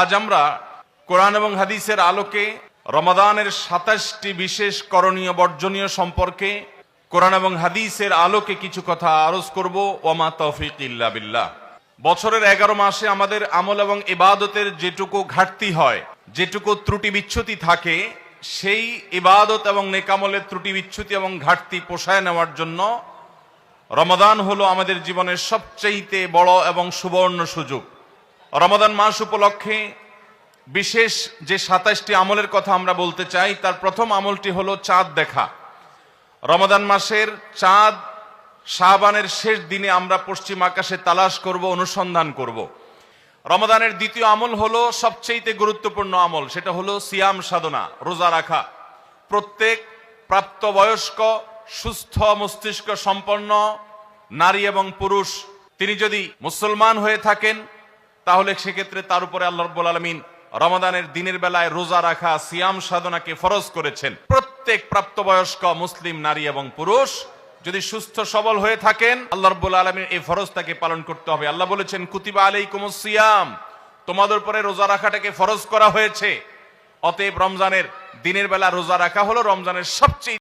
আজ আমরা কোরআন এবং হাদিসের আলোকে রমাদানের ২৭টি বিশেষ করণীয় বর্জনীয় সম্পর্কে কোরআন এবং হাদিসের আলোকে কিছু কথা আরজ করব। ওমা তৌফিক ইল্লা বিল্লাহ। বছরের ১১ মাসে আমাদের আমল এবং ইবাদতের যেটুকু ঘাটতি হয়, যেটুকু ত্রুটি বিচ্যুতি থাকে, সেই ইবাদত এবং নেকামলের ত্রুটি বিচ্যুতি এবং ঘাটতি পোষায় নেওয়ার জন্য রমাদান হলো আমাদের জীবনের সবচেয়ে বড় এবং সুবর্ণ সুযোগ। রমাদান মাস উপলক্ষে বিশেষ যে ২৭টি আমলের কথা আমরা বলতে চাই, তার প্রথম আমলটি হলো চাঁদ দেখা। রমাদান মাসের চাঁদ শাবানের শেষ দিনে আমরা পশ্চিম আকাশে তালাশ করব, অনুসন্ধান করব। রমাদানের দ্বিতীয় আমল হলো সবচেয়ে গুরুত্বপূর্ণ আমল, সেটা হলো সিয়াম সাধনা, রোজা রাখা। প্রত্যেক প্রাপ্তবয়স্ক সুস্থ মস্তিষ্ক সম্পন্ন নারী এবং পুরুষ তিনি যদি মুসলমান হয়ে থাকেন, তাহলে সেক্ষেত্রে তার উপরে আল্লাহ রাব্বুল আলামিন রমাদানের দিনের বেলায় রোজা রাখা, সিয়াম সাধনাকে ফরজ করেছেন। প্রত্যেক প্রাপ্তবয়স্ক মুসলিম নারী এবং পুরুষ যদি সুস্থ সবল হয়ে থাকেন, আল্লাহ রাব্বুল আলামিন এই ফরজটাকে পালন করতে হবে। আল্লাহ বলেছেন, কুতিবা আলাইকুমুস সিয়াম, তোমাদের উপরে রোজা রাখাটাকে ফরজ করা হয়েছে। অতএব রমজানের দিনের বেলা রোজা রাখা হলো রমজানের সবচেয়ে